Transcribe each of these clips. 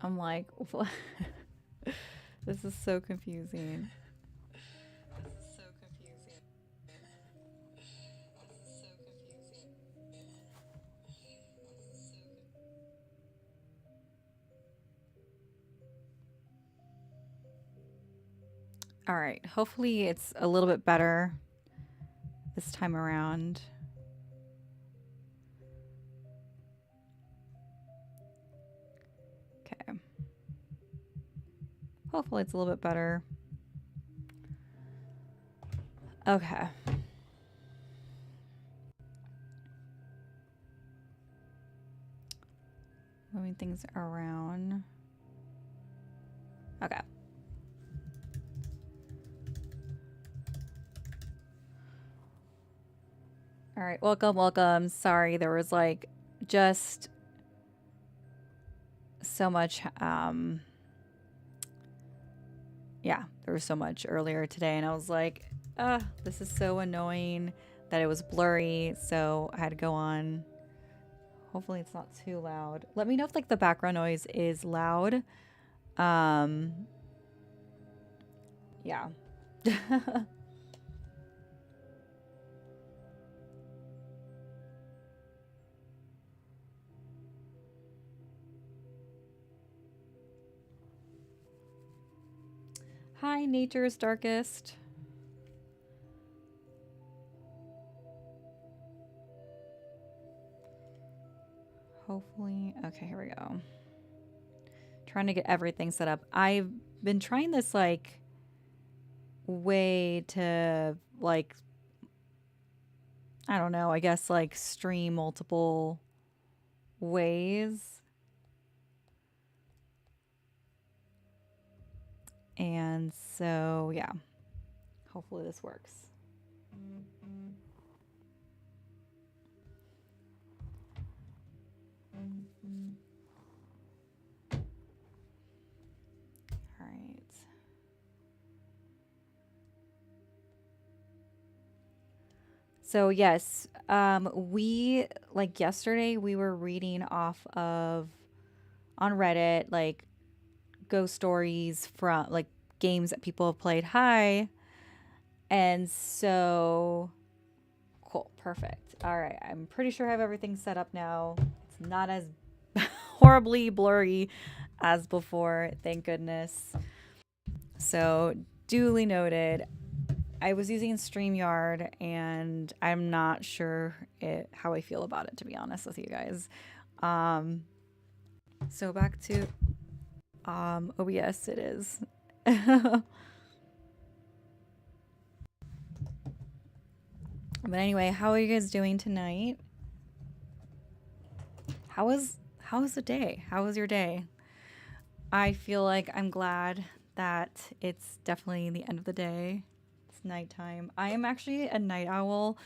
I'm like, what? This is so confusing. All right. Hopefully it's a little bit better this time around. Okay. Hopefully it's a little bit better. Okay. Moving things around. Okay. All right. Welcome, welcome. Sorry, there was like just so much yeah, there was so much earlier today and I was like, this is so annoying that it was blurry, so I had to go on. Hopefully it's not too loud. Let me know if like the background noise is loud. Um yeah. Hi, Nature's Darkest. Hopefully. Okay, here we go. Trying to get everything set up. I've been trying this like way to like I don't know, I guess like stream multiple ways. And so, yeah, hopefully this works. All right. So, yes, we like yesterday we were reading off of on Reddit like ghost stories from like games that people have played. Hi. And so, cool, perfect. All right, I'm pretty sure I have everything set up now. It's not as horribly blurry as before, thank goodness. So, duly noted. I was using StreamYard and I'm not sure how I feel about it, to be honest with you guys. Um, so, back to OBS, it is. But anyway, how are you guys doing tonight? How was the day? How was your day? I feel like I'm glad that it's definitely the end of the day. It's nighttime. I am actually a night owl,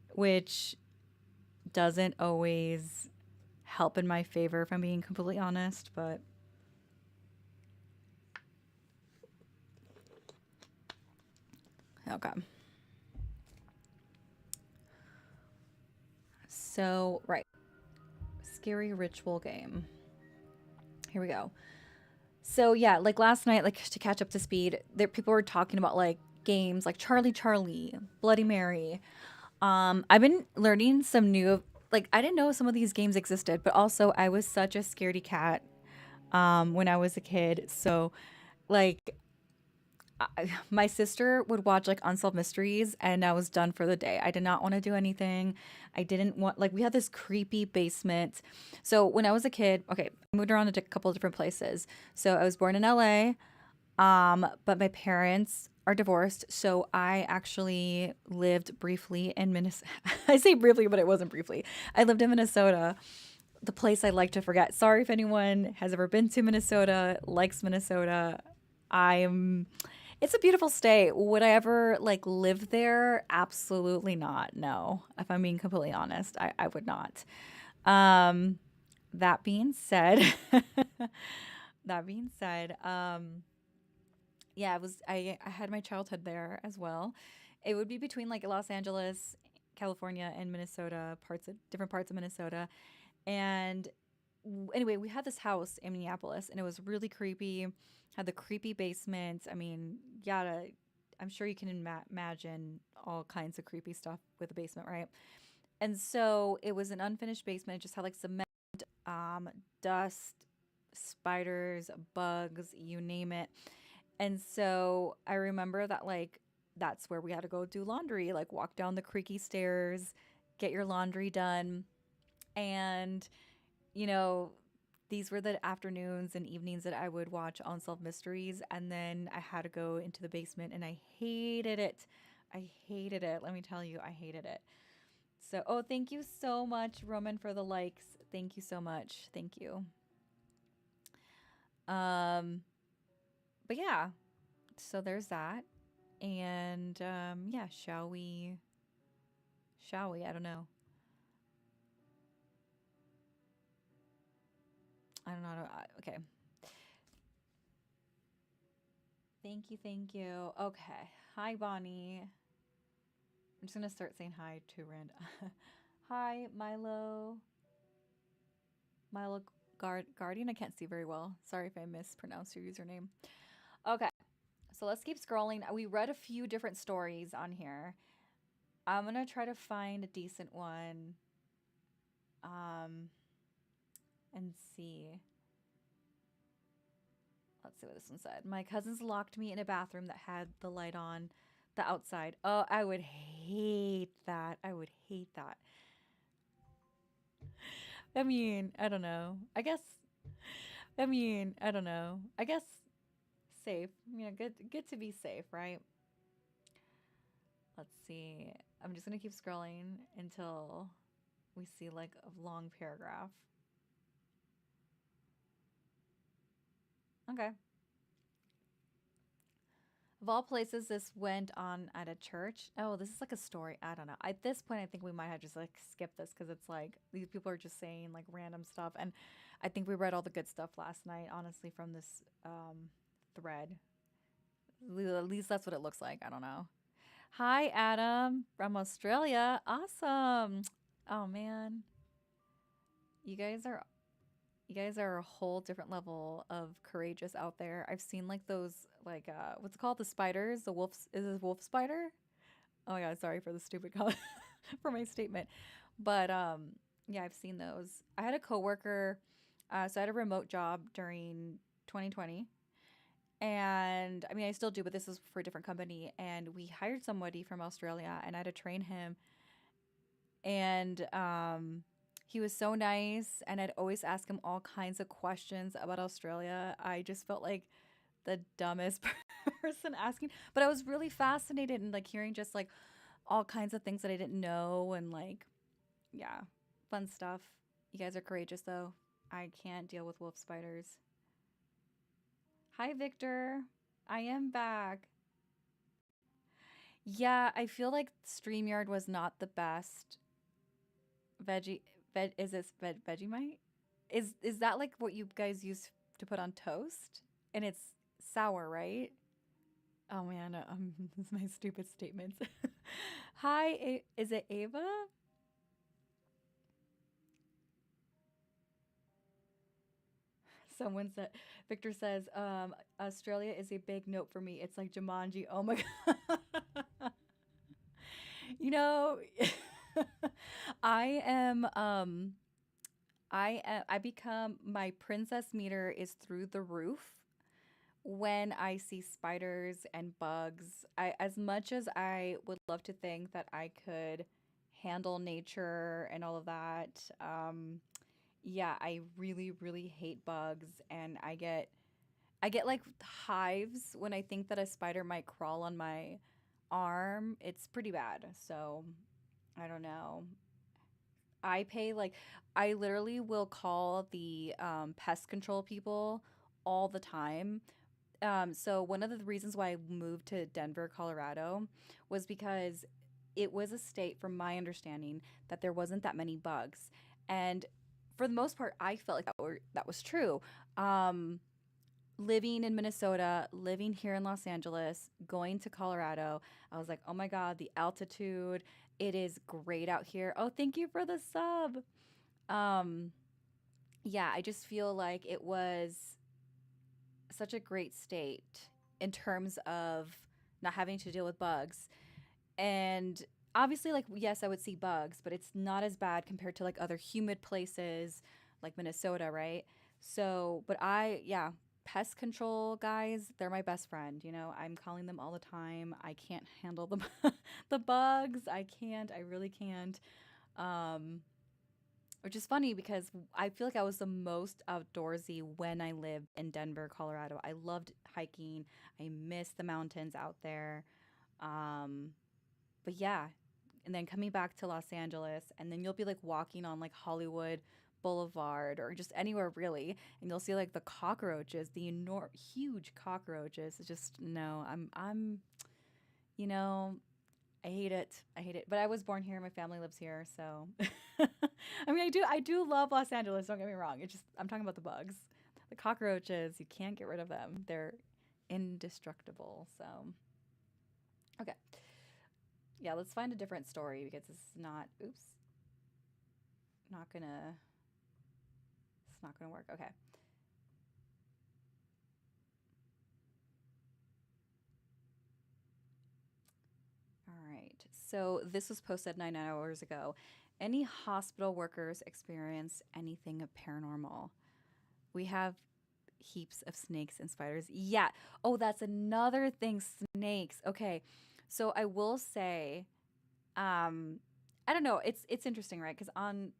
which doesn't always help in my favor, if I'm being completely honest, but okay. So, right. Scary ritual game. Here we go. So, yeah, like last night, like to catch up to speed, there people were talking about like games like Charlie Charlie, Bloody Mary. I've been learning some new like I didn't know some of these games existed, but also I was such a scaredy cat when I was a kid. So like my sister would watch like Unsolved Mysteries and I was done for the day. I did not want to do anything. I didn't want like we had this creepy basement. So when I was a kid, okay, I moved around to a couple of different places. So I was born in LA, but my parents are divorced. So I actually lived briefly in Minnesota. I say briefly, but it wasn't briefly. I lived in Minnesota, the place I like to forget. Sorry if anyone has ever been to Minnesota, likes Minnesota. I'm it's a beautiful state. Would I ever like live there? Absolutely not. No. If I'm being completely honest, I would not. Um that being said, that being said, yeah, I had my childhood there as well. It would be between like Los Angeles, California and Minnesota, parts of different parts of Minnesota. And anyway, we had this house in Minneapolis and it was really creepy. Had the creepy basement. I mean, yada. I'm sure you can imagine all kinds of creepy stuff with a basement, right? And so it was an unfinished basement. It just had like cement, dust, spiders, bugs, you name it. And so I remember that like that's where we had to go do laundry, like walk down the creaky stairs, get your laundry done. And you know, these were the afternoons and evenings that I would watch Unsolved Mysteries. And then I had to go into the basement and I hated it. I hated it. Let me tell you, I hated it. So, oh, thank you so much, Roman, for the likes. Thank you so much. Thank you. Um, but yeah, so there's that. And yeah, shall we? Shall we? I don't know. I don't know. Okay. Thank you. Thank you. Okay. Hi, Bonnie. I'm just gonna start saying hi to Rand. Hi, Milo. Milo Guardian. I can't see very well. Sorry if I mispronounced your username. Okay, so let's keep scrolling. We read a few different stories on here. I'm gonna try to find a decent one. Um, and see. Let's see what this one said. My cousins locked me in a bathroom that had the light on the outside. Oh, I would hate that. I would hate that. I mean, I don't know. I don't know. I guess safe. You know, good to be safe, right? Let's see. I'm just gonna keep scrolling until we see like a long paragraph. Okay. Of all places, this went on at a church. Oh, this is like a story. I don't know. At this point, I think we might have just like skipped this because it's like these people are just saying like random stuff. And I think we read all the good stuff last night, honestly, from this thread. At least that's what it looks like. I don't know. Hi, Adam from Australia. Awesome. Oh man, you guys are you guys are a whole different level of courageous out there. I've seen like those like what's it called, the spiders, the wolf is it a wolf spider? Oh my god, sorry for the stupid color for my statement. But yeah, I've seen those. I had a coworker so I had a remote job during 2020. And I mean, I still do, but this is for a different company. And we hired somebody from Australia, and I had to train him. And he was so nice, and I'd always ask him all kinds of questions about Australia. I just felt like the dumbest person asking, but I was really fascinated and like hearing just like all kinds of things that I didn't know, and like, yeah, fun stuff. You guys are courageous, though. I can't deal with wolf spiders. Hi, Victor. I am back. Yeah, I feel like StreamYard was not the best. Veggie, is this Vegemite? Is that like what you guys use to put on toast? And it's sour, right? Oh man, this is my stupid statements. Hi, is it Ava? Someone said, Victor says, Australia is a big note for me. It's like Jumanji. Oh my God. You know, I am, I become, my princess meter is through the roof when I see spiders and bugs. As much as I would love to think that I could handle nature and all of that, yeah, I really, really hate bugs, and I get like hives when I think that a spider might crawl on my arm. It's pretty bad. So I don't know. I pay like I literally will call the pest control people all the time. So one of the reasons why I moved to Denver, Colorado, was because it was a state, from my understanding, that there wasn't that many bugs, and for the most part, I felt like that was true. Um, Living in Minnesota, living here in Los Angeles, going to Colorado, I was like, oh my God, the altitude, it is great out here. Oh, thank you for the sub. Um, yeah, I just feel like it was such a great state in terms of not having to deal with bugs. And obviously, like, yes, I would see bugs, but it's not as bad compared to like other humid places like Minnesota, right? So, but yeah, pest control guys, they're my best friend. You know, I'm calling them all the time. I can't handle the the bugs. I can't. I really can't. Um, which is funny because I feel like I was the most outdoorsy when I lived in Denver, Colorado. I loved hiking. I miss the mountains out there. Um, but yeah, and then coming back to Los Angeles, and then you'll be like walking on like Hollywood Boulevard or just anywhere really, and you'll see like the cockroaches, the huge cockroaches. It's just no, you know, I hate it. I hate it. But I was born here. My family lives here, so I mean, I do love Los Angeles. Don't get me wrong. It's just I'm talking about the bugs, the cockroaches. You can't get rid of them. They're indestructible. So okay, yeah. Let's find a different story because it's not. Oops, not gonna. It's not gonna work. Okay. All right. So this was posted 9 hours ago. Any hospital workers experience anything paranormal? We have heaps of snakes and spiders. Yeah. Oh, that's another thing. Snakes. Okay. So I will say, um, I don't know. It's interesting, right? Because on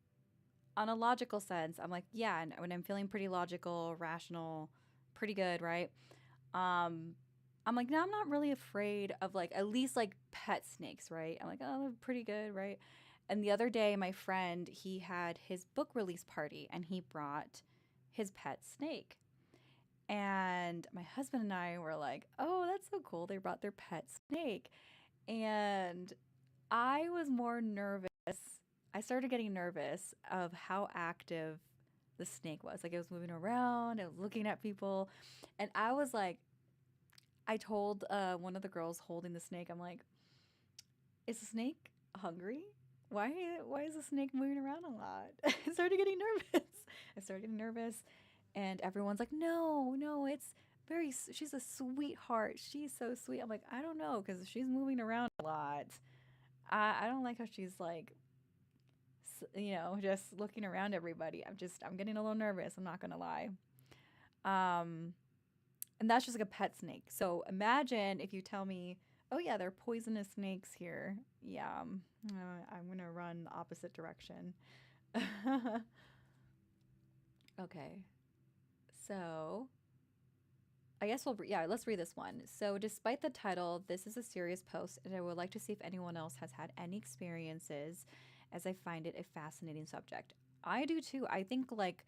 a logical sense, I'm like, yeah. And when I'm feeling pretty logical, rational, pretty good, right? Um, I'm like, no, I'm not really afraid of like at least like pet snakes, right? I'm like, oh, they're pretty good, right? And the other day, my friend, he had his book release party and he brought his pet snake. And my husband and I were like, oh, that's so cool. They brought their pet snake. And I was more nervous. I started getting nervous of how active the snake was. Like it was moving around, it was looking at people. And I was like, I told one of the girls holding the snake, I'm like, is the snake hungry? Why is the snake moving around a lot? I started getting nervous. I started getting nervous, and everyone's like, "No, no, it's she's a sweetheart. She's so sweet." I'm like, "I don't know cuz she's moving around a lot. I don't like how she's like just looking around everybody. I'm getting a little nervous, I'm not going to lie." Um and that's just like a pet snake. So imagine if you tell me, oh, yeah, there are poisonous snakes here. Yeah, I'm going to run the opposite direction. Okay. So I guess yeah, let's read this one. So, despite the title, this is a serious post, and I would like to see if anyone else has had any experiences, as I find it a fascinating subject. I do too. I think, like,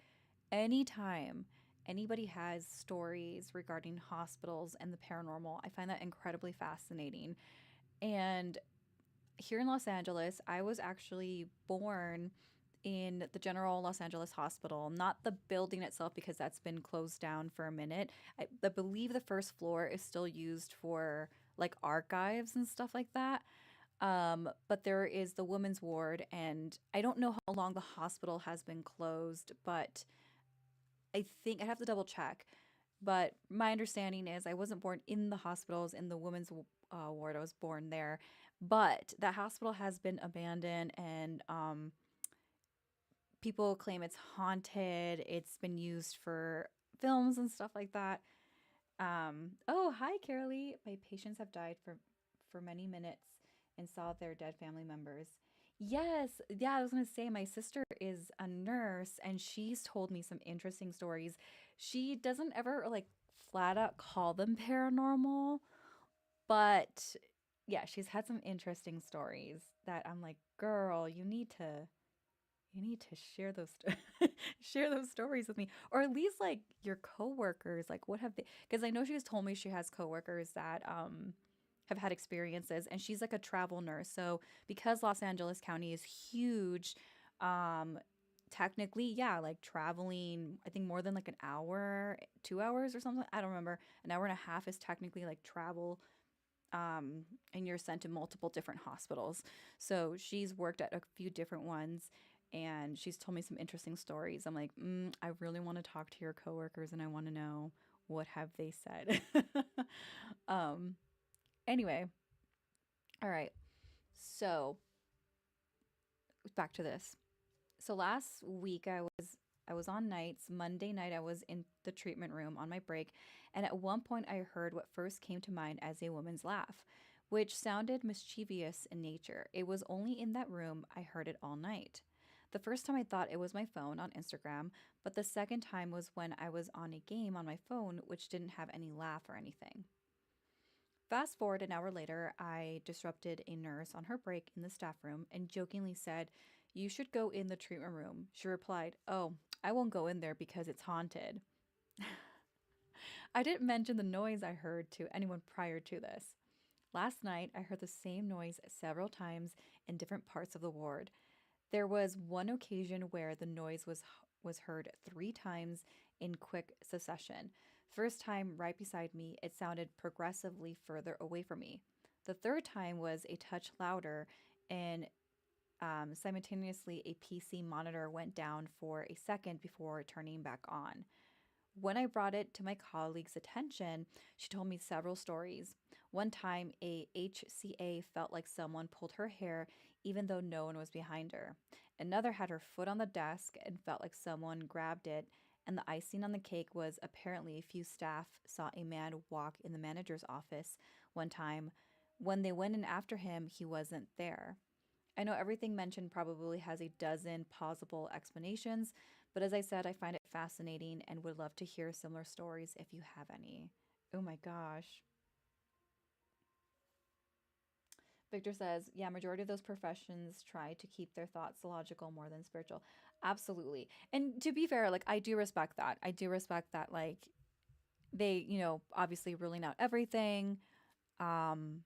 anytime anybody has stories regarding hospitals and the paranormal, I find that incredibly fascinating. And here in Los Angeles, I was actually born in the General Los Angeles Hospital, not the building itself because that's been closed down for a minute. I believe the first floor is still used for like archives and stuff like that. But there is the women's ward, and I don't know how long the hospital has been closed, but I think I have to double check. But my understanding is I wasn't born in the hospitals in the women's ward. I was born there, but that hospital has been abandoned, and people claim it's haunted. It's been used for films and stuff like that. Oh, hi, Carolee. My patients have died for many minutes and saw their dead family members. Yes, yeah, I was gonna say my sister is a nurse and she's told me some interesting stories. She doesn't ever like flat out call them paranormal, but yeah, she's had some interesting stories that I'm like, girl, you need to share those share those stories with me, or at least like your coworkers, like what have they, because I know she has told me she has coworkers that have had experiences, and she's like a travel nurse. So because Los Angeles County is huge, um technically, yeah, like traveling, I think more than like an hour, 2 hours or something, I don't remember, an hour and a half is technically like travel, and you're sent to multiple different hospitals. So she's worked at a few different ones, and she's told me some interesting stories. I'm like, I really want to talk to your coworkers and I want to know what have they said. um, anyway, all right. So back to this. So last week I was on nights. Monday night I was in the treatment room on my break, and at one point I heard what first came to mind as a woman's laugh, which sounded mischievous in nature. It was only in that room I heard it all night. The first time I thought it was my phone on Instagram, but the second time was when I was on a game on my phone which didn't have any laugh or anything. Fast forward an hour later, I disrupted a nurse on her break in the staff room and jokingly said, "You should go in the treatment room." She replied, "Oh, I won't go in there because it's haunted." I didn't mention the noise I heard to anyone prior to this. Last night, I heard the same noise several times in different parts of the ward. There was one occasion where the noise was heard 3 times in quick succession. First time right beside me, it sounded progressively further away from me. The third time was a touch louder, and simultaneously a PC monitor went down for a second before turning back on. When I brought it to my colleague's attention, she told me several stories. One time, a HCA felt like someone pulled her hair even though no one was behind her. Another had her foot on the desk and felt like someone grabbed it. And the icing on the cake was apparently a few staff saw a man walk in the manager's office one time. When they went in after him, he wasn't there. I know everything mentioned probably has a dozen plausible explanations, but as I said, I find it fascinating and would love to hear similar stories if you have any. Oh my gosh. Victor says, yeah, majority of those professions try to keep their thoughts logical more than spiritual. Absolutely. And to be fair, like I do respect that. I do respect that like they, obviously ruling out everything. Um,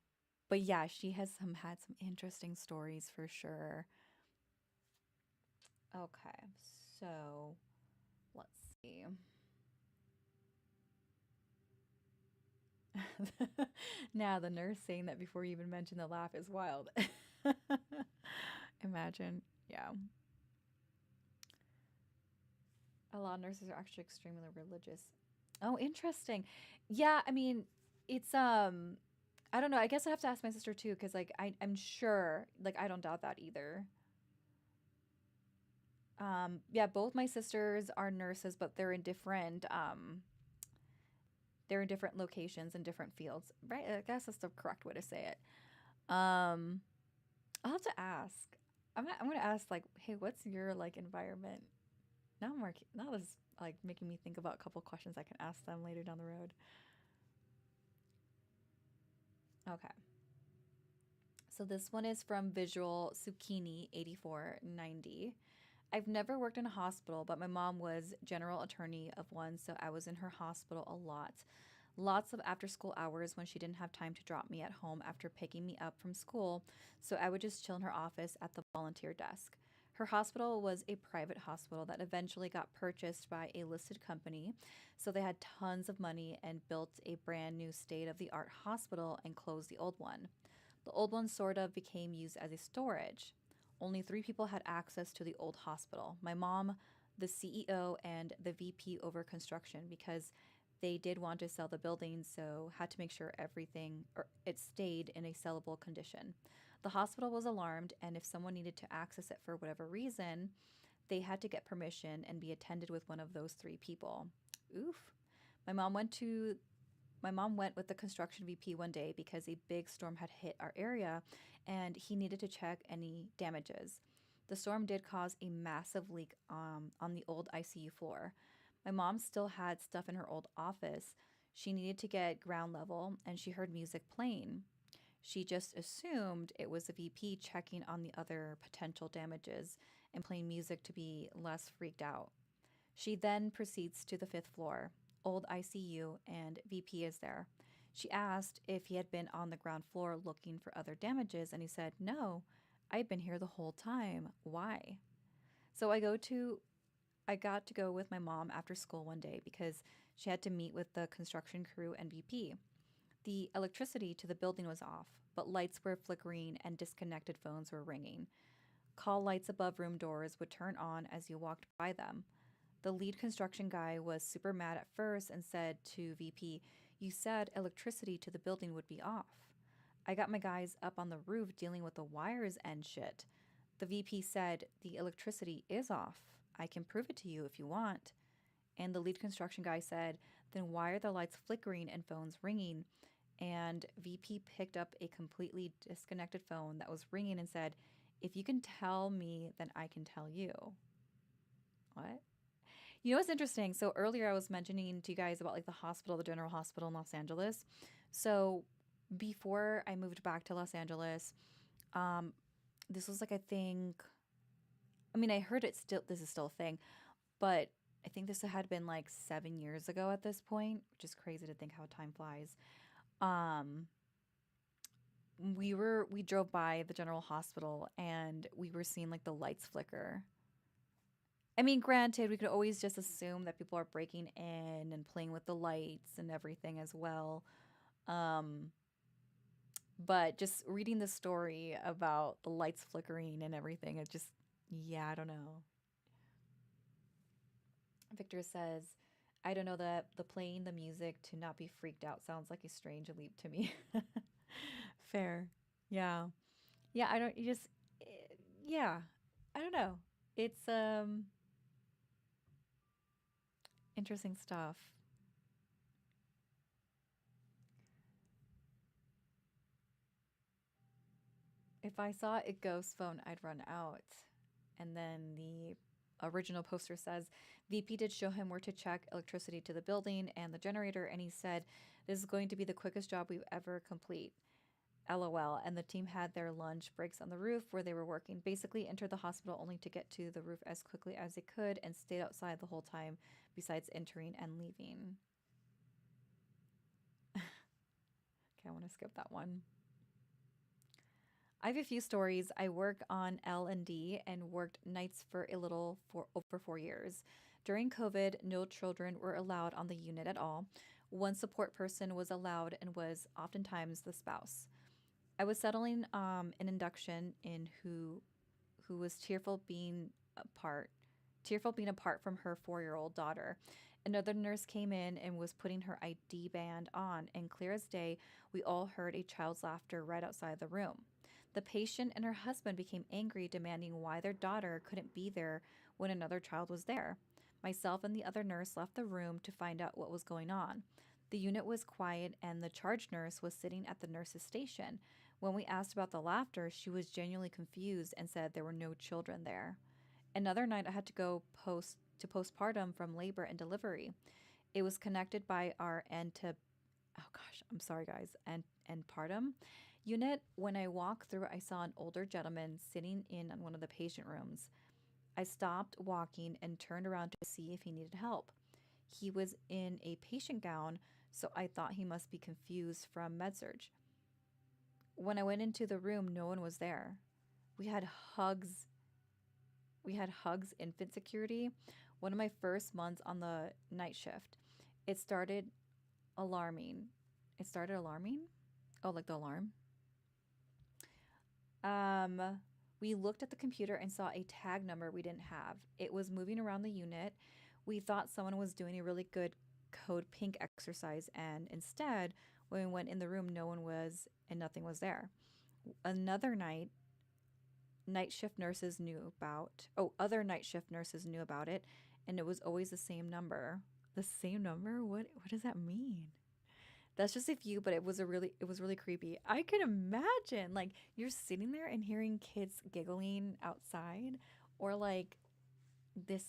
but yeah, she has had some interesting stories for sure. Okay, so let's see. Now, the nurse saying that before you even mention the laugh is wild. Imagine. Yeah. A lot of nurses are actually extremely religious. Oh, interesting. Yeah, I mean, it's I don't know. I guess I have to ask my sister too cuz like I'm sure like I don't doubt that either. Yeah, both my sisters are nurses, but they're in different locations and different fields, right? I guess that's the correct way to say it. Um, I'll have to ask. I'm gonna ask like, hey, what's your like environment? Now this is like making me think about a couple questions I can ask them later down the road. Okay, so this one is from Visual Zucchini 8490. I've never worked in a hospital, but my mom was general attorney of one, so I was in her hospital a lot. Lots of after school hours when she didn't have time to drop me at home after picking me up from school, so I would just chill in her office at the volunteer desk. Her hospital was a private hospital that eventually got purchased by a listed company, so they had tons of money and built a brand new state of the art hospital and closed the old one. The old one sort of became used as a storage. Only 3 people had access to the old hospital: my mom, the CEO, and the VP over construction, because they did want to sell the building, so had to make sure everything or it stayed in a sellable condition. The hospital was alarmed, and if someone needed to access it for whatever reason, they had to get permission and be attended with one of those 3 people. Oof. My mom went to my mom went with the construction VP one day because a big storm had hit our area and he needed to check any damages. The storm did cause a massive leak on the old ICU floor. My mom still had stuff in her old office. She needed to get ground level and she heard music playing. She just assumed it was the VP checking on the other potential damages and playing music to be less freaked out. She then proceeds to the 5th floor, old ICU, and VP is there. She asked if he had been on the ground floor looking for other damages, and he said, "No, I'd been here the whole time. Why?" So I got to go with my mom after school one day because she had to meet with the construction crew and VP. The electricity to the building was off, but lights were flickering and disconnected phones were ringing. Call lights above room doors would turn on as you walked by them. The lead construction guy was super mad at first and said to VP, "You said electricity to the building would be off." I got my guys up on the roof dealing with the wires and shit. The VP said, "The electricity is off. I can prove it to you if you want." And the lead construction guy said, "Then why are the lights flickering and phones ringing?" And VP picked up a completely disconnected phone that was ringing and said, "If you can tell me, then I can tell you." What? You know what's interesting? So earlier I was mentioning to you guys about like the hospital, the General Hospital in Los Angeles. So before I moved back to Los Angeles, um, this was like I think, I mean, I heard it still, this is still a thing, but I think this had been like 7 years ago at this point, which is crazy to think how time flies. Um, we drove by the General Hospital and we were seeing like the lights flicker. I mean, granted, we could always just assume that people are breaking in and playing with the lights and everything as well. Um, but just reading the story about the lights flickering and everything, it just, yeah, I don't know. Victor says, "I don't know that the playing the music to not be freaked out sounds like a strange leap to me." Fair. Yeah. Yeah, I don't, you just, yeah, I don't know. It's, interesting stuff. If I saw a ghost phone, I'd run out. And then the original poster says VP did show him where to check electricity to the building and the generator, and he said, "This is going to be the quickest job we ever complete." LOL. And the team had their lunch breaks on the roof where they were working. Basically, entered the hospital only to get to the roof as quickly as they could and stayed outside the whole time, besides entering and leaving. Okay, I want to skip that one. I have a few stories. I work on L&D and worked nights for a little for over 4 years. During COVID, no children were allowed on the unit at all. One support person was allowed and was oftentimes the spouse. I was settling an induction in who was tearful being apart from her 4-year-old daughter. Another nurse came in and was putting her ID band on, and clear as day, we all heard a child's laughter right outside the room. The patient and her husband became angry, demanding why their daughter couldn't be there when another child was there. Myself and the other nurse left the room to find out what was going on. The unit was quiet, and the charge nurse was sitting at the nurse's station. When we asked about the laughter, she was genuinely confused and said there were no children there. Another night, I had to go postpartum from labor and delivery. It was connected by our end to, oh gosh, I'm sorry guys, and partum unit. When I walked through, I saw an older gentleman sitting in on one of the patient rooms. I stopped walking and turned around to see if he needed help. He was in a patient gown, so I thought he must be confused from MedSurge. When I went into the room, no one was there. We had hugs. We had hugs, infant security. One of my first months on the night shift. It started alarming. It started alarming? Oh, like the alarm? We looked at the computer and saw a tag number we didn't have. It was moving around the unit. We thought someone was doing a really good code pink exercise, and instead, when we went in the room, no one was and nothing was there. Another night, night shift nurses knew about, oh, other night shift nurses knew about it, and it was always the same number. The same number? What does that mean? That's just a few, but it was really creepy. I could imagine like you're sitting there and hearing kids giggling outside, or like this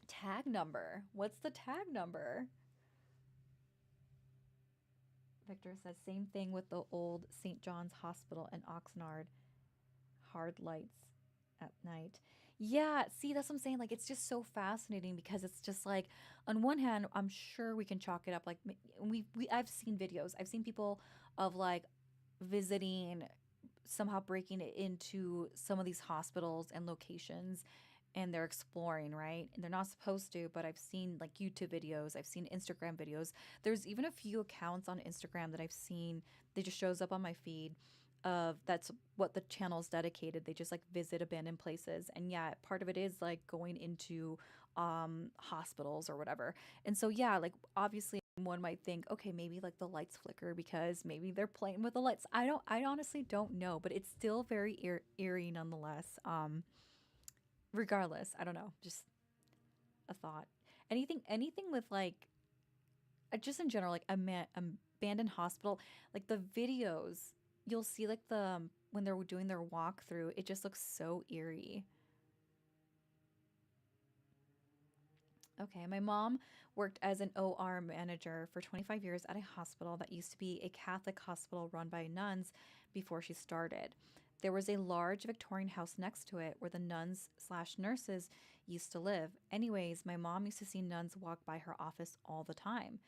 tag number. What's the tag number? Victor says same thing with the old St. John's Hospital in Oxnard. Hard lights at night. Yeah, see, that's what I'm saying. Like, it's just so fascinating because it's just like, on one hand, I'm sure we can chalk it up. Like, I've seen videos. I've seen people of like visiting, somehow breaking it into some of these hospitals and locations, and they're exploring, right? And they're not supposed to, but I've seen like YouTube videos, I've seen Instagram videos. There's even a few accounts on Instagram that I've seen. They just shows up on my feed. of that's what the channel's dedicated. They just like visit abandoned places. And yeah, part of it is like going into hospitals or whatever. And so yeah, like obviously one might think, okay, maybe like the lights flicker because maybe they're playing with the lights. I honestly don't know, but it's still very eerie nonetheless. Regardless, I don't know, just a thought. Anything with like just in general, like a abandoned hospital, like the videos, you'll see like when they're doing their walkthrough, it just looks so eerie. Okay, my mom worked as an OR manager for 25 years at a hospital that used to be a Catholic hospital run by nuns before she started. There was a large Victorian house next to it where the nuns slash nurses used to live. Anyways, my mom used to see nuns walk by her office all the time.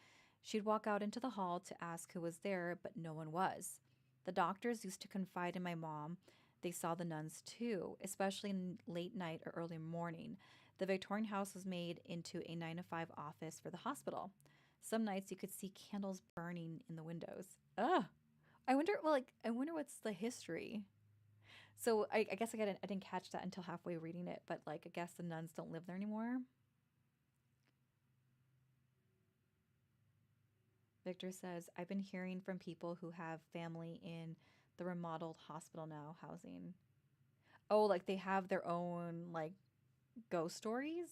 She'd walk out into the hall to ask who was there, but no one was. The doctors used to confide in my mom. They saw the nuns too, especially in late night or early morning. The Victorian house was made into a 9 to 5 office for the hospital. Some nights you could see candles burning in the windows. Ugh. I wonder what's the history. So I guess I didn't catch that until halfway reading it, but like I guess the nuns don't live there anymore. Victor says, I've been hearing from people who have family in the remodeled hospital now housing. Oh, like they have their own like ghost stories?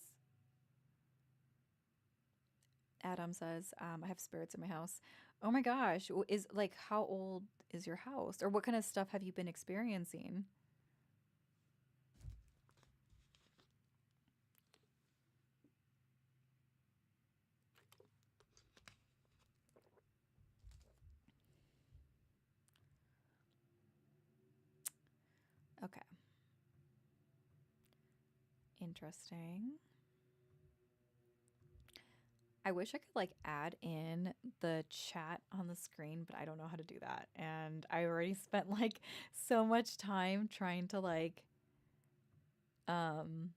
Adam says, I have spirits in my house. Oh my gosh. Is like, how old is your house? Or what kind of stuff have you been experiencing? Okay. Interesting. I wish I could like add in the chat on the screen, but I don't know how to do that. And I already spent like so much time trying to like um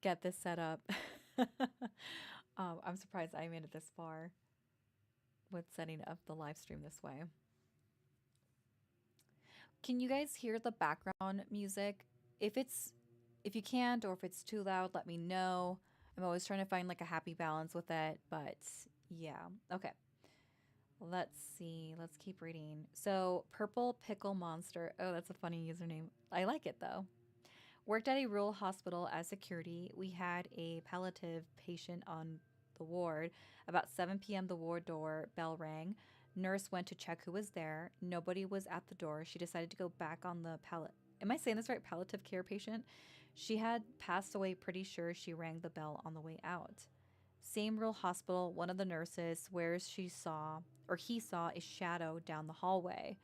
get this set up. I'm surprised I made it this far with setting up the live stream this way. Can you guys hear the background music? If you can't or if it's too loud, let me know. I'm always trying to find like a happy balance with it, but yeah. Okay. Let's see. Let's keep reading. So, Purple Pickle Monster. Oh, that's a funny username. I like it though. Worked at a rural hospital as security. We had a palliative patient on the ward. About 7 p.m., the ward door bell rang. Nurse went to check who was there. Nobody was at the door. She decided to go back on the pallet. Am I saying this right? Palliative care patient? She had passed away, pretty sure she rang the bell on the way out. Same rural hospital, one of the nurses swears he saw a shadow down the hallway.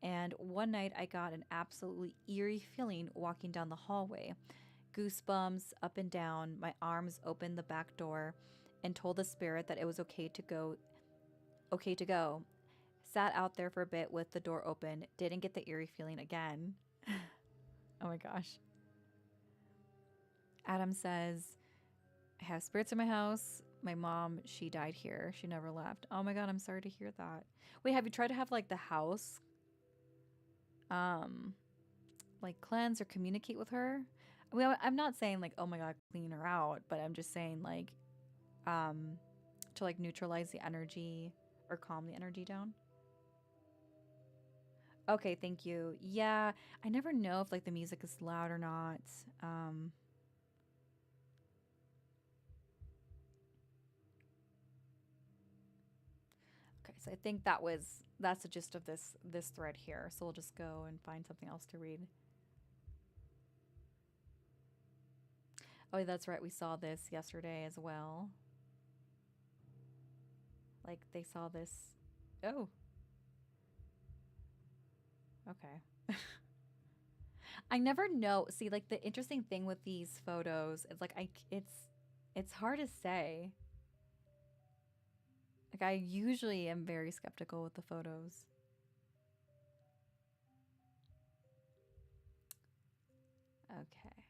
And one night I got an absolutely eerie feeling walking down the hallway. Goosebumps up and down, my arms opened the back door and told the spirit that it was okay to go. Sat out there for a bit with the door open, didn't get the eerie feeling again. Oh my gosh. Adam says, I have spirits in my house. My mom, she died here. She never left. Oh my god, I'm sorry to hear that. Wait, have you tried to have like the house um like cleanse or communicate with her? I mean, I'm not saying like, oh my god, clean her out, but I'm just saying like um to like neutralize the energy or calm the energy down. Okay, thank you. Yeah, I never know if like the music is loud or not. Um okay, so I think that's the gist of this thread here. So we'll just go and find something else to read. Oh, that's right. We saw this yesterday as well. Like they saw this. Oh, okay. I never know. See, like the interesting thing with these photos, it's like it's hard to say. Like I usually am very skeptical with the photos. Okay.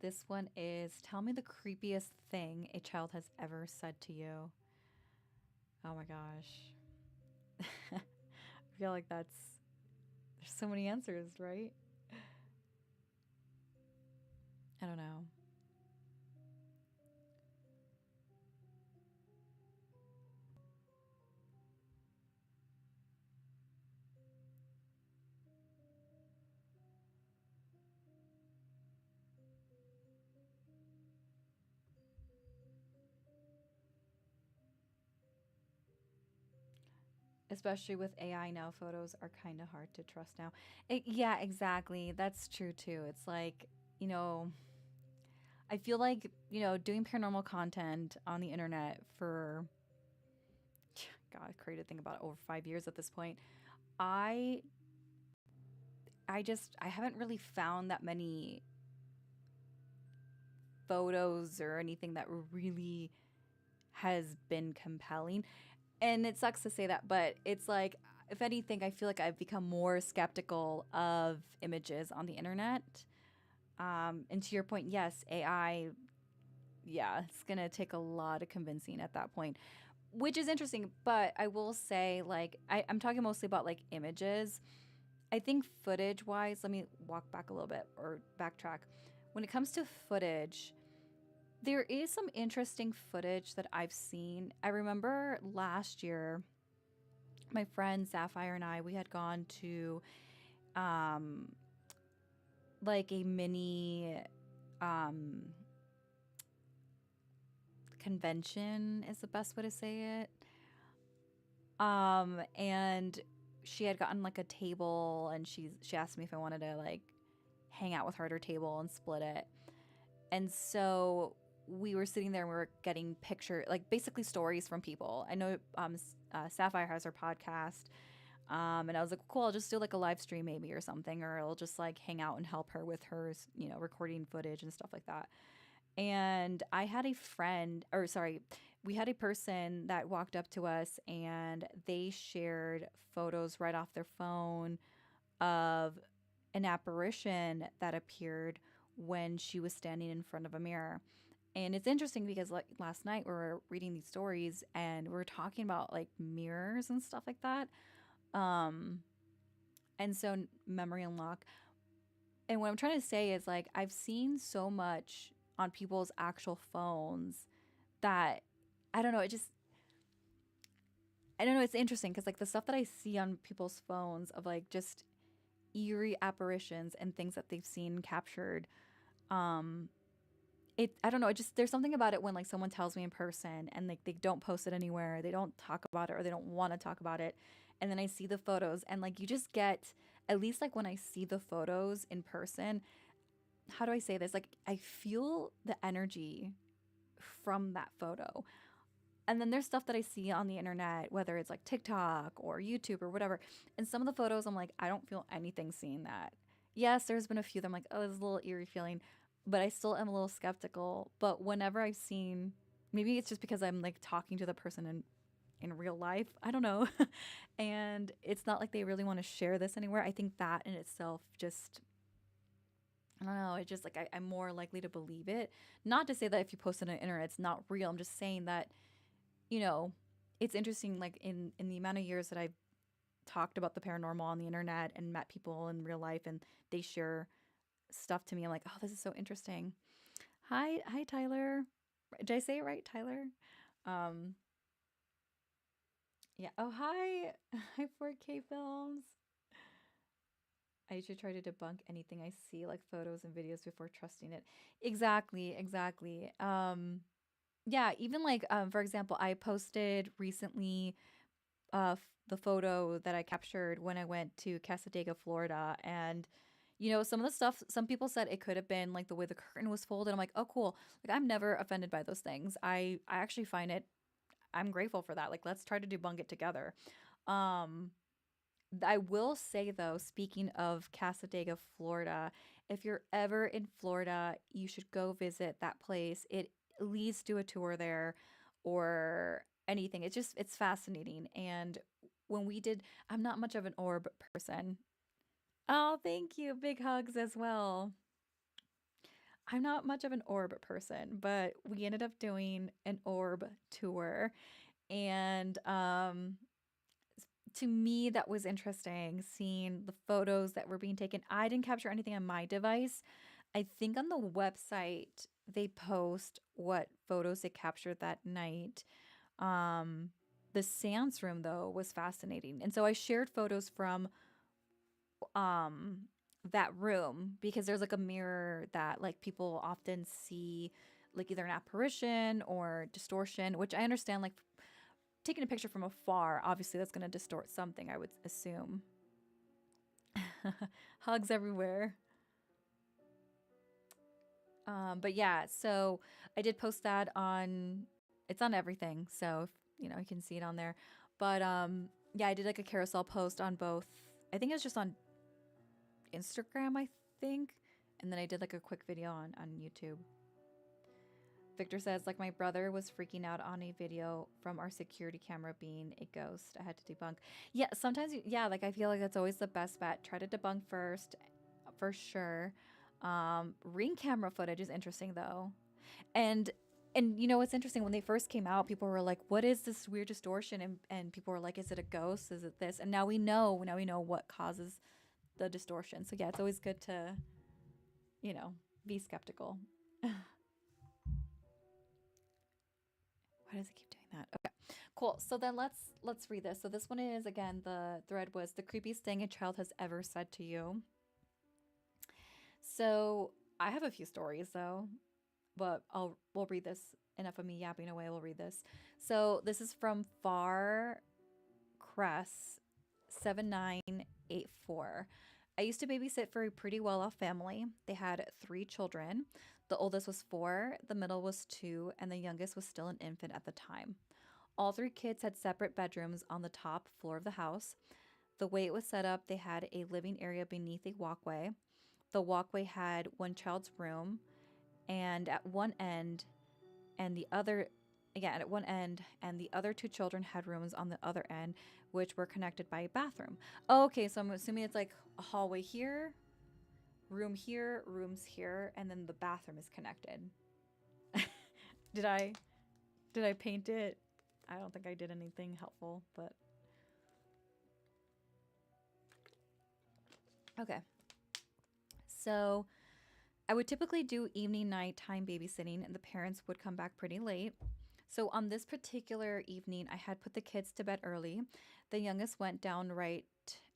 This one is tell me the creepiest thing a child has ever said to you. Oh my gosh. I feel like there's so many answers, right? I don't know. Especially with AI now, photos are kind of hard to trust now. Yeah, exactly. That's true too. It's like, you know, I feel like, doing paranormal content on the internet for, God, crazy to think about it, over 5 years at this point. I, I haven't really found that many photos or anything that really has been compelling. And it sucks to say that, but it's like, if anything, I feel like I've become more skeptical of images on the internet. And to your point, yes, AI, yeah, it's going to take a lot of convincing at that point, which is interesting. But I will say, like, I'm talking mostly about like images. I think footage wise, let me walk back a little bit or backtrack. When it comes to footage, there is some interesting footage that I've seen. I remember last year, my friend Sapphire and I, we had gone to um, like a mini um, convention, is the best way to say it. And she had gotten like a table, and she asked me if I wanted to like hang out with her at her table and split it. And so we were sitting there and we were getting like basically stories from people. I know Sapphire has her podcast. And I was like, cool, I'll just do like a live stream maybe or something, or I'll just like hang out and help her with her, recording footage and stuff like that. And I had a friend, or sorry, we had a person that walked up to us and they shared photos right off their phone of an apparition that appeared when she was standing in front of a mirror. And it's interesting because like last night we were reading these stories and we were talking about like mirrors and stuff like that. Um, and so memory unlock. And what I'm trying to say is like I've seen so much on people's actual phones that I don't know, I don't know, it's interesting because like the stuff that I see on people's phones of like just eerie apparitions and things that they've seen captured, um I don't know, it just there's something about it when like someone tells me in person and like they don't post it anywhere, they don't talk about it or they don't want to talk about it, and then I see the photos and like you just get, at least like when I see the photos in person, how do I say this, like I feel the energy from that photo. And then there's stuff that I see on the internet, whether it's like TikTok or YouTube or whatever. And some of the photos, I'm like, I don't feel anything seeing that. Yes, there's been a few that I'm like, oh, there's a little eerie feeling, but I still am a little skeptical. But whenever I've seen, maybe it's just because I'm like talking to the person in real life. I don't know. And it's not like they really want to share this anywhere. I think that in itself just, I don't know. It just like I'm more likely to believe it. Not to say that if you post it on the internet, it's not real. I'm just saying that, you know, it's interesting, like in the amount of years that I've talked about the paranormal on the internet and met people in real life and they share stuff to me. I'm like, oh, this is so interesting. Hi, Tyler. Did I say it right, Tyler? Um, yeah. Oh, hi. Hi, 4K Films. I usually try to debunk anything I see, like photos and videos, before trusting it. Exactly, exactly. Yeah, even like for example, I posted recently the photo that I captured when I went to Casadega, Florida. And, some of the stuff, some people said it could have been like the way the curtain was folded. I'm like, oh, cool. Like, I'm never offended by those things. I actually find it, I'm grateful for that. Like, let's try to debunk it together. Um, I will say though, speaking of Casadega, Florida, if you're ever in Florida, you should go visit that place. It leads to a tour there or anything. It's fascinating. And when we did, I'm not much of an orb person. Oh, thank you. Big hugs as well. I'm not much of an orb person, but we ended up doing an orb tour. And to me, that was interesting seeing the photos that were being taken. I didn't capture anything on my device. I think on the website they post what photos they captured that night. Um, the seance room though was fascinating, and so I shared photos from um that room because there's like a mirror that like people often see like either an apparition or distortion, which I understand like taking a picture from afar, obviously that's going to distort something, I would assume. Hugs everywhere. But yeah, so I did post that on, it's on everything. So, if, you know, you can see it on there. But yeah, I did like a carousel post on both. I think it was just on Instagram, I think. And then I did like a quick video on YouTube. Victor says, like, my brother was freaking out on a video from our security camera being a ghost. I had to debunk. Yeah, sometimes, yeah, like, I feel like that's always the best bet. Try to debunk first, for sure. Ring camera footage is interesting, though. And, and you know, what's interesting, when they first came out, people were like, what is this weird distortion? And people were like, is it a ghost? Is it this? And now we know what causes the distortion. So, yeah, it's always good to, you know, be skeptical. Why does it keep doing that? Okay, cool. So then let's read this. So this one is, again, the thread was the creepiest thing a child has ever said to you. So I have a few stories though, but we'll read this. Enough of me yapping away. We'll read this. So this is from Far Crest 7984. I used to babysit for a pretty well off family. They had 3 children. The oldest was 4, the middle was 2, and the youngest was still an infant at the time. All 3 kids had separate bedrooms on the top floor of the house. The way it was set up, they had a living area beneath a walkway. The walkway had one child's room, and at one end, and the other again at one end, and the other 2 children had rooms on the other end, which were connected by a bathroom. Oh, okay, so I'm assuming it's like a hallway here, room here, rooms here, and then the bathroom is connected. did i did I paint it? I don't think I did anything helpful, but okay. So I would typically do evening nighttime babysitting, and the parents would come back pretty late. So on this particular evening, I had put the kids to bed early. The youngest went down right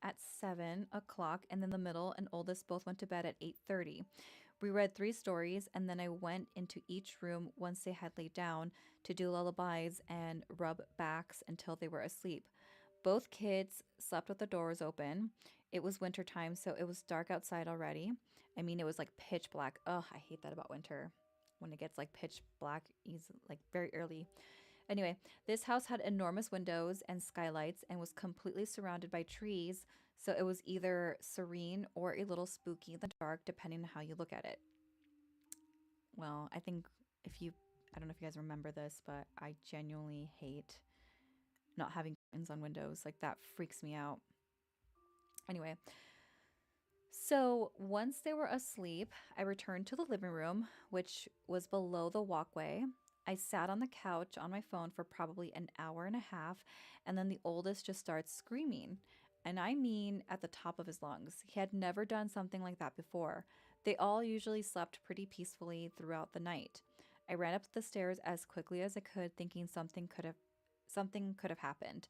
at 7 o'clock, and then the middle and oldest both went to bed at 8:30. We read 3 stories, and then I went into each room once they had laid down to do lullabies and rub backs until they were asleep. Both kids slept with the doors open. It was winter time, so it was dark outside already. I mean, it was like pitch black. Ugh, I hate that about winter when it gets like pitch black, like very early. Anyway, this house had enormous windows and skylights and was completely surrounded by trees, so it was either serene or a little spooky in the dark, depending on how you look at it. Well, I think if you, I don't know if you guys remember this, but I genuinely hate not having curtains on windows. Like that freaks me out. Anyway, so once they were asleep, I returned to the living room, which was below the walkway. I sat on the couch on my phone for probably an hour and a half, and then the oldest just starts screaming. And I mean at the top of his lungs. He had never done something like that before. They all usually slept pretty peacefully throughout the night. I ran up the stairs as quickly as I could, thinking something could have happened.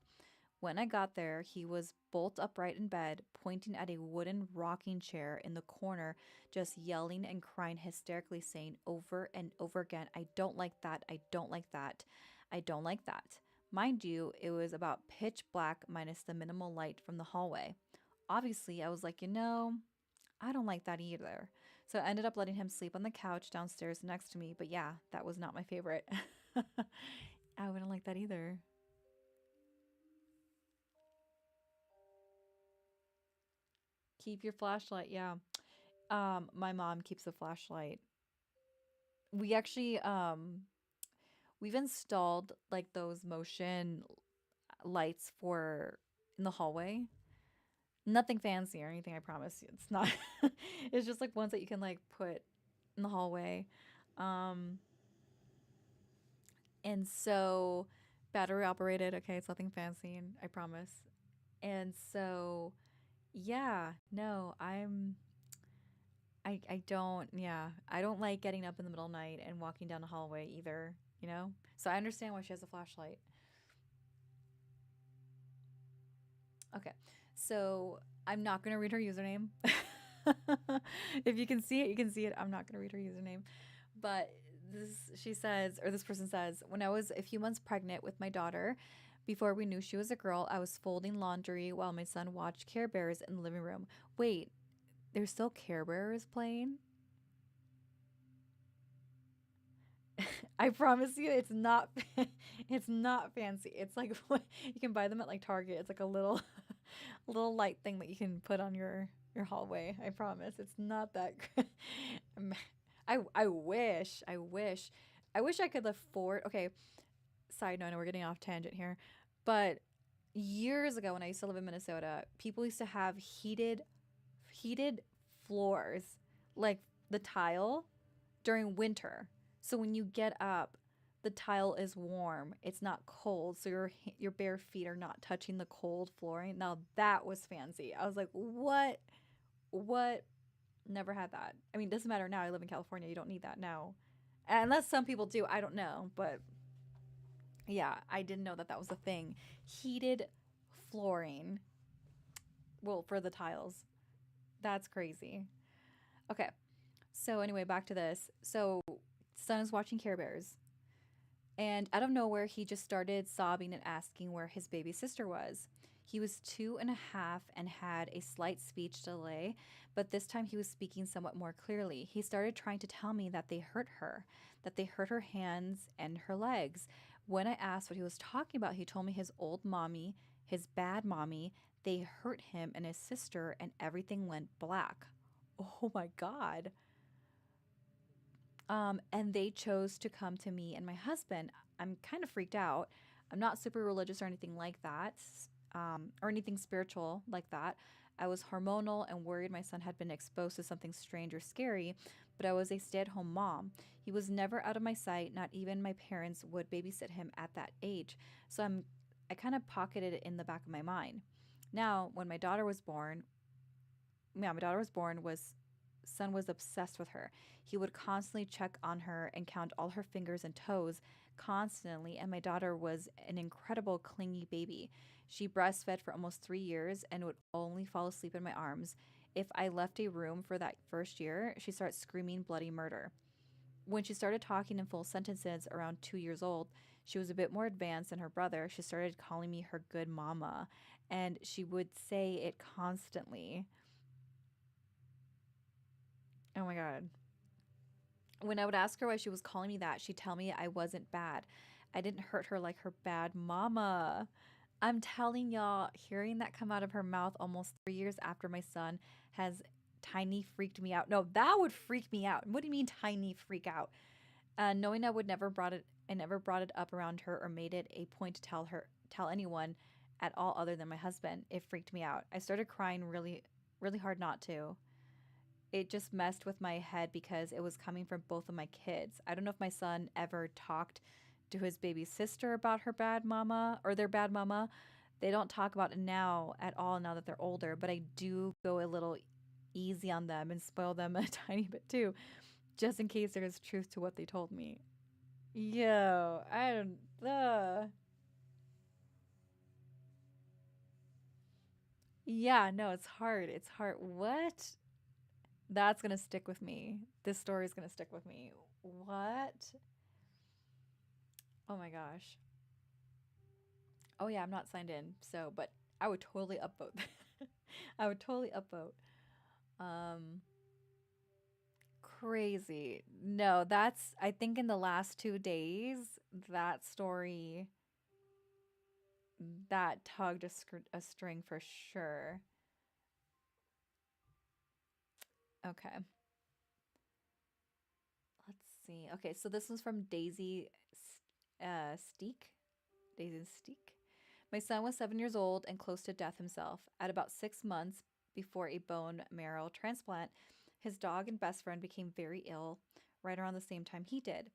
When I got there, he was bolt upright in bed, pointing at a wooden rocking chair in the corner, just yelling and crying hysterically, saying over and over again, I don't like that. I don't like that. I don't like that. Mind you, it was about pitch black minus the minimal light from the hallway. Obviously, I was like, I don't like that either. So I ended up letting him sleep on the couch downstairs next to me. But yeah, that was not my favorite. I wouldn't like that either. Keep your flashlight. Yeah. My mom keeps a flashlight. We actually we've installed like those motion lights for in the hallway. Nothing fancy or anything, I promise you. It's not it's just like ones that you can like put in the hallway. Um and so battery operated, okay, it's nothing fancy, and I promise. And so, yeah, no, I don't, yeah, I don't like getting up in the middle of the night and walking down the hallway either, you know? So I understand why she has a flashlight. Okay. So I'm not going to read her username. If you can see it, you can see it. I'm not going to read her username. But she says, or this person says, when I was a few months pregnant with my daughter, before we knew she was a girl, I was folding laundry while my son watched Care Bears in the living room. Wait, there's still Care Bears playing? I promise you, it's not. It's not fancy. It's like you can buy them at like Target. It's like a little, little light thing that you can put on your hallway. I promise, it's not that. I wish. I wish I could afford. Okay, side note. I know we're getting off tangent here, but years ago when I used to live in Minnesota, people used to have heated floors, like the tile during winter. So when you get up, the tile is warm. It's not cold, so your bare feet are not touching the cold flooring. Now that was fancy. I was like, "What? What? Never had that." I mean, it doesn't matter now. I live in California. You don't need that now. Unless some people do. I don't know, but yeah, I didn't know that that was a thing. Heated flooring. Well, for the tiles. That's crazy. Okay. So anyway, back to this. So son is watching Care Bears. And out of nowhere, he just started sobbing and asking where his baby sister was. He was 2.5 and had a slight speech delay, but this time he was speaking somewhat more clearly. He started trying to tell me that they hurt her hands and her legs. When I asked what he was talking about, he told me his old mommy, his bad mommy, they hurt him and his sister, and everything went black. Oh my God. And they chose to come to me and my husband. I'm kind of freaked out. I'm not super religious or anything like that, or anything spiritual like that. I was hormonal and worried my son had been exposed to something strange or scary, but I was a stay at home mom. He was never out of my sight, not even my parents would babysit him at that age. So I kind of pocketed it in the back of my mind. Now, when my daughter was born, yeah, my daughter was born, was son was obsessed with her. He would constantly check on her and count all her fingers and toes constantly, and my daughter was an incredible clingy baby. She breastfed for almost 3 years and would only fall asleep in my arms. If I left a room for that first year, she started screaming bloody murder. When she started talking in full sentences around 2 years old, she was a bit more advanced than her brother. She started calling me her good mama, and she would say it constantly. Oh my God. When I would ask her why she was calling me that, she'd tell me I wasn't bad. I didn't hurt her like her bad mama. I'm telling y'all, hearing that come out of her mouth almost 3 years after my son has tiny freaked me out. No, that would freak me out. What do you mean tiny freak out? Knowing I would never brought it, I never brought it up around her or made it a point to tell anyone at all other than my husband, it freaked me out. I started crying really, really hard not to. It just messed with my head because it was coming from both of my kids. I don't know if my son ever talked to his baby sister about her bad mama or their bad mama. They don't talk about it now at all now that they're older, but I do go a little easy on them and spoil them a tiny bit too, just in case there is truth to what they told me. Yo, I don't. Yeah, no, it's hard. It's hard. What? That's gonna stick with me. This story is gonna stick with me. What? Oh my gosh. Oh yeah, I'm not signed in. So, but I would totally upvote. I would totally upvote. Um, Crazy. No, that's I think in the last 2 days, that story that tugged a string for sure. Okay, let's see. Okay, so this was from Steek. Daisy Steek. My son was 7 years old and close to death himself. At about 6 months before a bone marrow transplant, his dog and best friend became very ill right around the same time he did.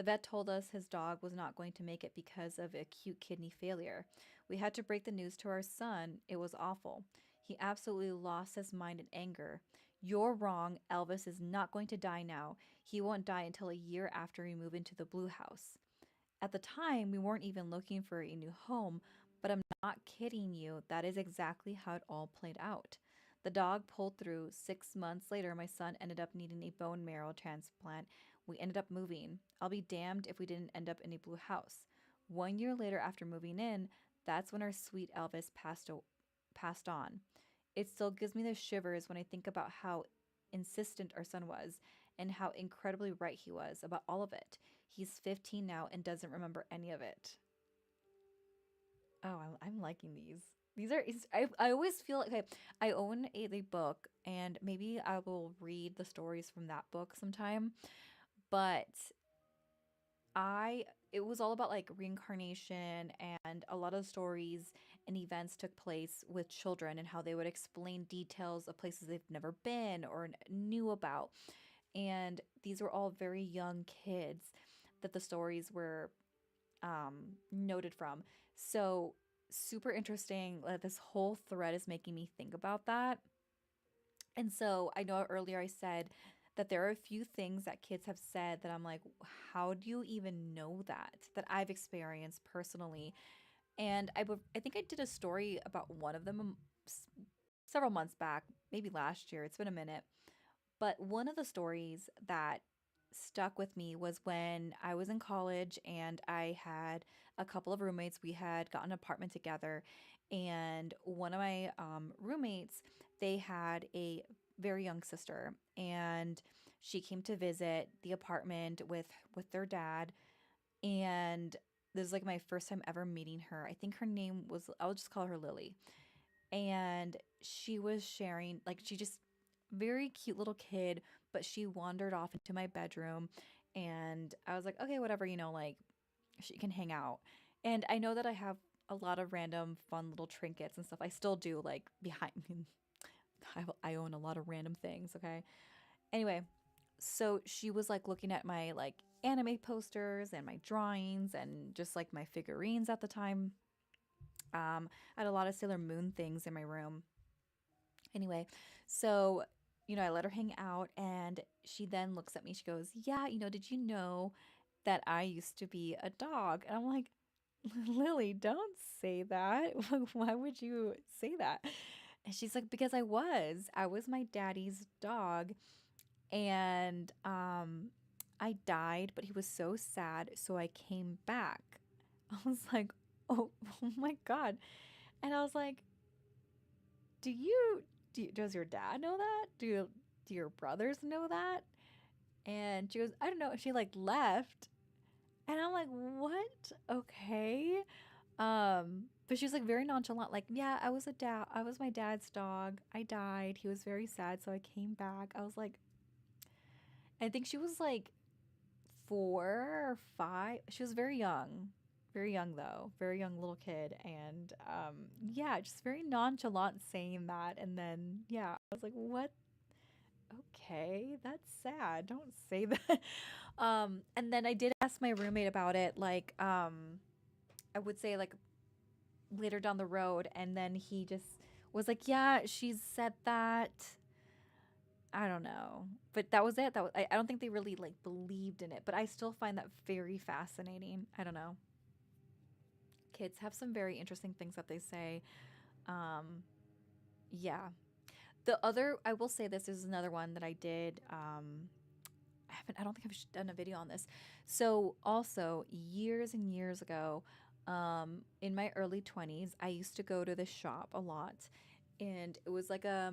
The vet told us his dog was not going to make it because of acute kidney failure. We had to break the news to our son. It was awful. He absolutely lost his mind in anger. You're wrong. Elvis is not going to die now. He won't die until a year after we move into the blue house. At the time, we weren't even looking for a new home, but I'm not kidding you. That is exactly how it all played out. The dog pulled through. 6 months later, my son ended up needing a bone marrow transplant. We ended up moving. I'll be damned if we didn't end up in a blue house. 1 year later, after moving in, that's when our sweet Elvis passed on. It still gives me the shivers when I think about how insistent our son was and how incredibly right he was about all of it. He's 15 now and doesn't remember any of it. Oh, I'm liking these. I always feel like, okay, I own the book and maybe I will read the stories from that book sometime, but it was all about like reincarnation, and a lot of stories and events took place with children and how they would explain details of places they've never been or knew about. And these were all very young kids that the stories were noted from. So super interesting. This whole thread is making me think about that. And so I know earlier I said that there are a few things that kids have said that I'm like, how do you even know that I've experienced personally? And I think I did a story about one of them several months back, maybe last year. It's been a minute. But one of the stories that stuck with me was when I was in college and I had a couple of roommates. We had got an apartment together, and one of my roommates, they had a very young sister, and she came to visit the apartment with their dad. And this is like my first time ever meeting her. I think her name was, I'll just call her Lily. And she was sharing, like, she just very cute little kid, but she wandered off into my bedroom, and I was like, okay, whatever, like she can hang out. And I know that I have a lot of random fun little trinkets and stuff. I still do, like, behind me. I own a lot of random things, okay? Anyway, so she was like looking at my like anime posters and my drawings and just like my figurines at the time. I had a lot of Sailor Moon things in my room. Anyway, so I let her hang out, and she then looks at me. She goes, "Yeah, did you know that I used to be a dog?" And I'm like, "Lily, don't say that. Why would you say that?" And she's like, "Because I was my daddy's dog, and I died, but he was so sad, so I came back." I was like, "Oh, oh my God." And I was like, does your dad know that? Do your brothers know that?" And she goes, "I don't know." And she like left. And I'm like, "What? Okay." But she was like very nonchalant, like, "Yeah, I was my dad's dog. I died. He was very sad, so I came back." I was like, I think she was like 4 or 5. She was very young though, very young little kid. And yeah, just very nonchalant saying that. And then, yeah, I was like, what? Okay, that's sad. Don't say that. And then I did ask my roommate about it, like, I would say like later down the road. And then he just was like, yeah, she's said that. I don't know. But that was it. I don't think they really like believed in it, but I still find that very fascinating. I don't know. Kids have some very interesting things that they say. Um, yeah. I will say this is another one that I did. I don't think I've done a video on this. So also years and years ago, in my early 20s, I used to go to this shop a lot, and it was like a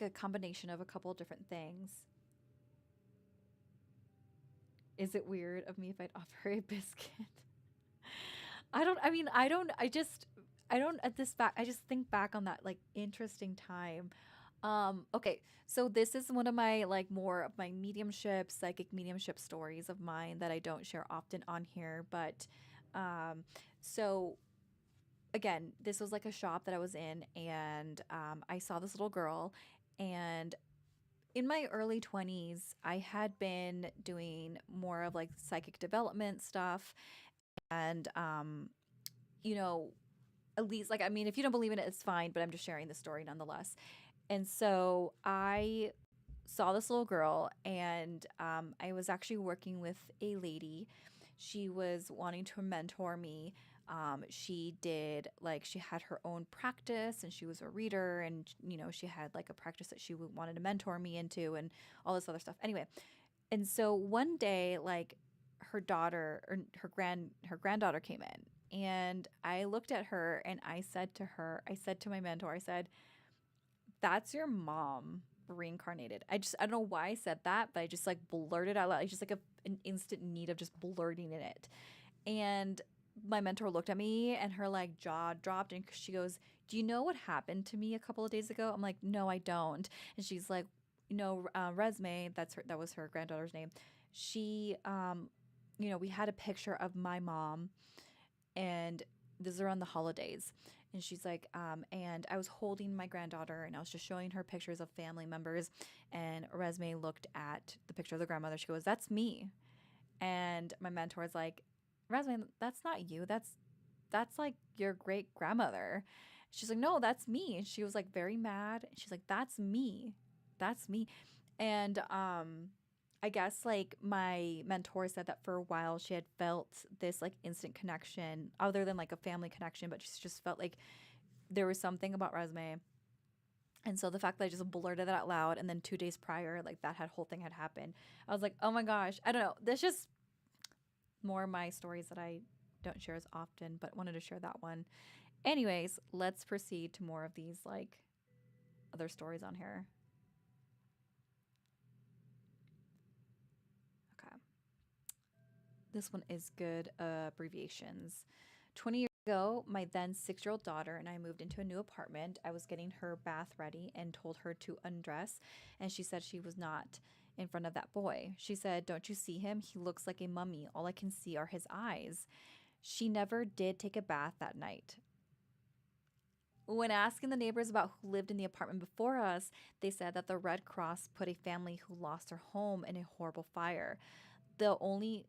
combination of a couple of different things. Is it weird of me if I'd offer a biscuit? I don't at this back, I just think back on that like interesting time. Okay, so this is one of my like more of my mediumship, psychic mediumship stories of mine that I don't share often on here, but um so again, this was like a shop that I was in, and I saw this little girl, and in my early 20s, I had been doing more of like psychic development stuff. And, you know, at least, like, I mean, if you don't believe in it, it's fine, but I'm just sharing the story nonetheless. And so I saw this little girl, and I was actually working with a lady. She was wanting to mentor me. She did, like, she had her own practice, and she was a reader, and she had like a practice that she wanted to mentor me into, and all this other stuff. Anyway, and so one day, like, her daughter or her granddaughter came in, and I looked at her and I said to my mentor, I said, "That's your mom reincarnated." I don't know why I said that, but I just like blurted out loud. It's just like an instant need of just blurting in it. And my mentor looked at me and her like jaw dropped, and she goes, "Do you know what happened to me a couple of days ago?" I'm like, "No, I don't." And she's like, Resme, that was her granddaughter's name. She, we had a picture of my mom, and this is around the holidays. And she's like, and I was holding my granddaughter and I was just showing her pictures of family members. And Resme looked at the picture of the grandmother. She goes, "That's me." And my mentor is like, "Resme, that's not you. That's like your great grandmother." She's like, "No, that's me." And she was like very mad. She's like, "That's me. That's me." And I guess like my mentor said that for a while she had felt this like instant connection other than like a family connection, but she just felt like there was something about Resme. And so the fact that I just blurted that out loud, and then 2 days prior, like that whole thing had happened, I was like, oh my gosh, I don't know. That's just more of my stories that I don't share as often, but wanted to share that one. Anyways, let's proceed to more of these like other stories on here. Okay. This one is good abbreviations. 20 years ago, my then 6-year old daughter and I moved into a new apartment. I was getting her bath ready and told her to undress, and she said she was not in front of that boy. She said, "Don't you see him? He looks like a mummy. All I can see are his eyes." She never did take a bath that night. When asking the neighbors about who lived in the apartment before us, they said that the Red Cross put a family who lost their home in a horrible fire. They only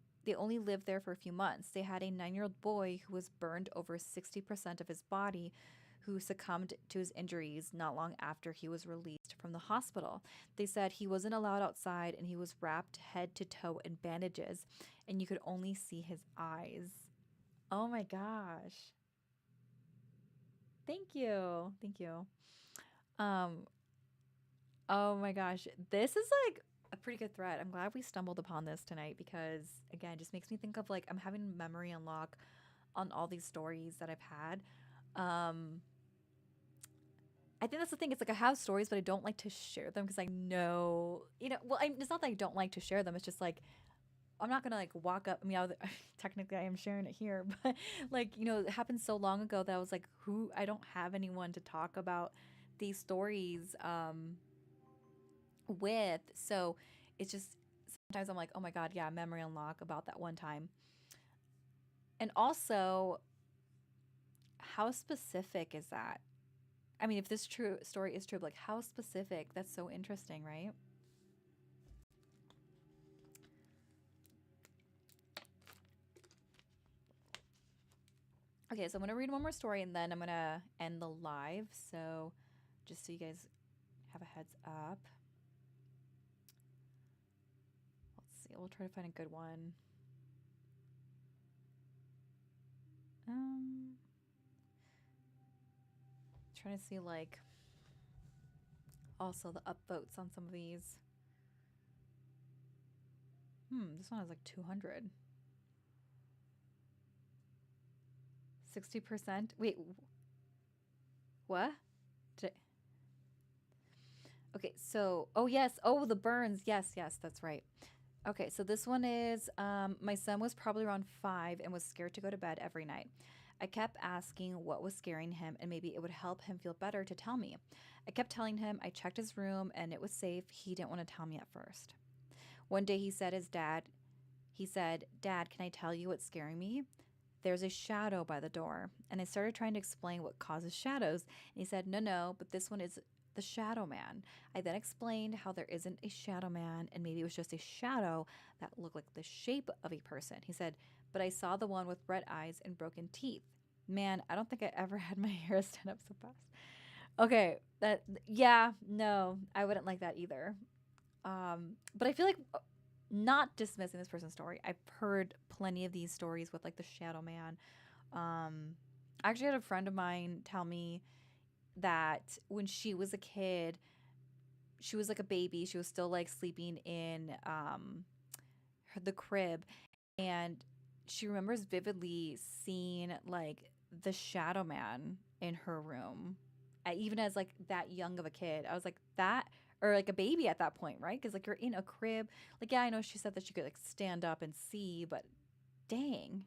lived there for a few months. They had a 9-year-old boy who was burned over 60% of his body, who succumbed to his injuries not long after he was released from the hospital. They said he wasn't allowed outside and he was wrapped head to toe in bandages, and you could only see his eyes. Oh my gosh. Thank you. Thank you. Um, oh my gosh. This is like a pretty good thread. I'm glad we stumbled upon this tonight because again, it just makes me think of like I'm having memory unlock on all these stories that I've had. Um, I think that's the thing. It's like I have stories, but I don't like to share them because I know, it's not that I don't like to share them. It's just like I'm not gonna like walk up. I mean, technically I am sharing it here, but like it happened so long ago that I was like, who? I don't have anyone to talk about these stories with. So it's just sometimes I'm like, oh my god, yeah, memory unlock about that one time. And also, how specific is that? I mean, if this true story is true, but like how specific? That's so interesting, right? Okay, so I'm gonna read one more story and then I'm gonna end the live. So just so you guys have a heads up. Let's see. We'll try to find a good one. Um, trying to see like also the upvotes on some of these. This one has like 200. 60%. Wait, what? Okay, so oh yes, oh the burns. Yes, yes, that's right. Okay, so this one is my son was probably around 5 and was scared to go to bed every night. I kept asking what was scaring him and maybe it would help him feel better to tell me. I kept telling him I checked his room and it was safe. He didn't want to tell me at first. One day he said, "Dad, can I tell you what's scaring me?" "There's a shadow by the door." And I started trying to explain what causes shadows. And he said, "No, no, but the shadow man. I then explained how there isn't a shadow man and maybe it was just a shadow that looked like the shape of a person. He said, but I saw the one with red eyes and broken teeth. Man, I don't think I ever had my hair stand up so fast. Okay, yeah, no, I wouldn't like that either. But I feel like not dismissing this person's story. I've heard plenty of these stories with like the shadow man. I actually had a friend of mine tell me that when she was a kid, she was like a baby. She was still like sleeping in the crib, and she remembers vividly seeing like the shadow man in her room, even as like that young of a kid. I was like that, or like a baby at that point, right? Because like you're in a crib. Like yeah, I know she said that she could like stand up and see, but dang,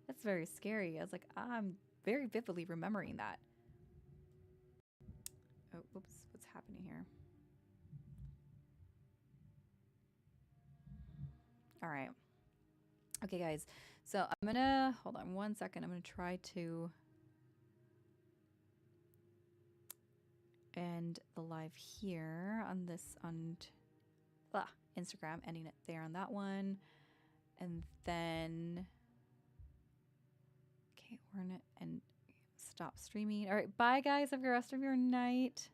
that's very scary. I was like, I'm very vividly remembering that. Oh, oops, what's happening here? All right. Okay, guys. So I'm gonna hold on one second. I'm gonna try to end the live here on this on Instagram, ending it there on that one, and then okay, we're gonna and stop streaming. All right, bye guys. Have the rest of your night.